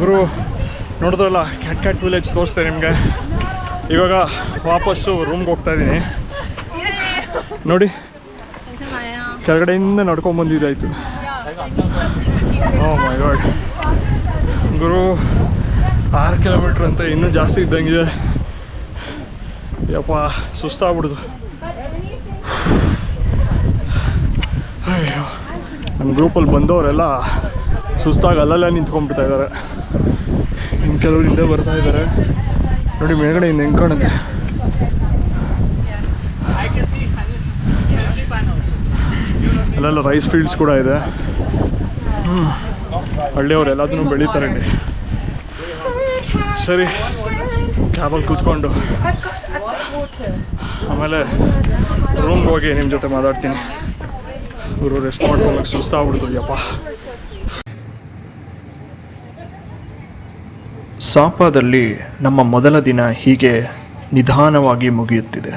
ಗುರು ನೋಡಿದ್ರಲ್ಲ cat village ತೋರಿಸ್ತೆ ನಿಮಗೆ. ಇವಾಗ ವಾಪಸ್ಸು ರೂಮ್ಗೆ ಹೋಗ್ತಾ ಇದ್ದೀನಿ. ನೋಡಿ ಕೆಳಗಡೆಯಿಂದ ನಡ್ಕೊಂಬಂದಿದ್ದಾಯಿತು. ಓ ಮೈ ಗಾಡ್ ಗುರು 6 ಕಿಲೋಮೀಟ್ರ್ ಅಂತ ಇನ್ನೂ ಜಾಸ್ತಿ ಇದ್ದಂಗಿದೆ. ಯಪ್ಪ ಸುಸ್ತಾಗ್ಬಿಡ್ದು. ಅಯ್ಯೋ ನಮ್ಮ ಗ್ರೂಪಲ್ಲಿ ಬಂದವರೆಲ್ಲ ಸುಸ್ತಾಗಿ ಅಲ್ಲಲ್ಲೇ ನಿಂತ್ಕೊಂಡ್ಬಿಡ್ತಾ ಇದ್ದಾರೆ. ಇನ್ನು ಕೆಲವರು ಹಿಂದೆ ಬರ್ತಾ ಇದ್ದಾರೆ. ನೋಡಿ ಮೇಲ್ಗಡೆ ಹಿಂದೆ ಹೆಂಗೆ ಕಾಣುತ್ತೆ. ಅಲ್ಲೆಲ್ಲ ರೈಸ್ ಫೀಲ್ಡ್ಸ್ ಕೂಡ ಇದೆ. ಹಳ್ಳಿಯವ್ರು ಎಲ್ಲದನ್ನೂ ಬೆಳೀತಾರೆ ಇಲ್ಲಿ. ಸರಿ ಕ್ಯಾಬಲ್ಲಿ ಕೂತ್ಕೊಂಡು ಆಮೇಲೆ ರೂಮ್ಗೆ ಹೋಗಿ ನಿಮ್ಮ ಜೊತೆ ಮಾತಾಡ್ತೀನಿ. ಇವರು ರೆಸ್ಟ್ ಮಾಡ್ಕೊಳಕ್ಕೆ ಸುಸ್ತಾಗ್ಬಿಡ್ತು. ಯಪ್ಪ ಸಾಪಾದಲ್ಲಿ ನಮ್ಮ ಮೊದಲ ದಿನ ಹೀಗೆ ನಿಧಾನವಾಗಿ ಮುಗಿಯುತ್ತಿದೆ.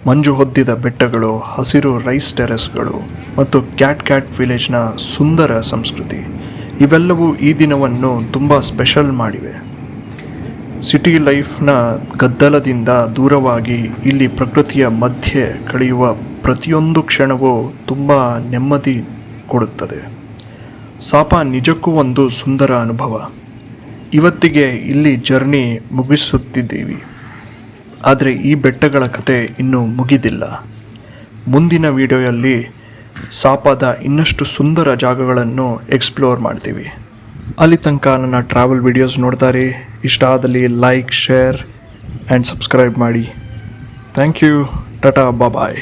ಮಂಜು ಹೊದ್ದಿದ ಬೆಟ್ಟಗಳು, ಹಸಿರು ರೈಸ್ ಟೆರೆಸ್ಗಳು ಮತ್ತು ಕ್ಯಾಟ್ ವಿಲೇಜ್ನ ಸುಂದರ ಸಂಸ್ಕೃತಿ ಇವೆಲ್ಲವೂ ಈ ದಿನವನ್ನು ತುಂಬ ಸ್ಪೆಷಲ್ ಮಾಡಿವೆ. ಸಿಟಿ ಲೈಫ್ನ ಗದ್ದಲದಿಂದ ದೂರವಾಗಿ ಇಲ್ಲಿ ಪ್ರಕೃತಿಯ ಮಧ್ಯೆ ಕಳೆಯುವ ಪ್ರತಿಯೊಂದು ಕ್ಷಣವೂ ತುಂಬ ನೆಮ್ಮದಿ ಕೊಡುತ್ತದೆ. ಸಾಪಾ ನಿಜಕ್ಕೂ ಒಂದು ಸುಂದರ ಅನುಭವ. ಇವತ್ತಿಗೆ ಇಲ್ಲಿ ಜರ್ನಿ ಮುಗಿಸುತ್ತಿದ್ದೀವಿ. ಆದರೆ ಈ ಬೆಟ್ಟಗಳ ಕತೆ ಇನ್ನೂ ಮುಗಿದಿಲ್ಲ. ಮುಂದಿನ ವಿಡಿಯೋಯಲ್ಲಿ ಸಾಪಾದ ಇನ್ನಷ್ಟು ಸುಂದರ ಜಾಗಗಳನ್ನು ಎಕ್ಸ್ಪ್ಲೋರ್ ಮಾಡ್ತೀವಿ. ಅಲ್ಲಿ ತನಕ ನನ್ನ ಟ್ರಾವೆಲ್ ವಿಡಿಯೋಸ್ ನೋಡ್ತಾರೆ. ಇಷ್ಟ ಆದಲ್ಲಿ ಲೈಕ್, ಶೇರ್ ಆ್ಯಂಡ್ ಸಬ್ಸ್ಕ್ರೈಬ್ ಮಾಡಿ. Thank you. Tata, bye.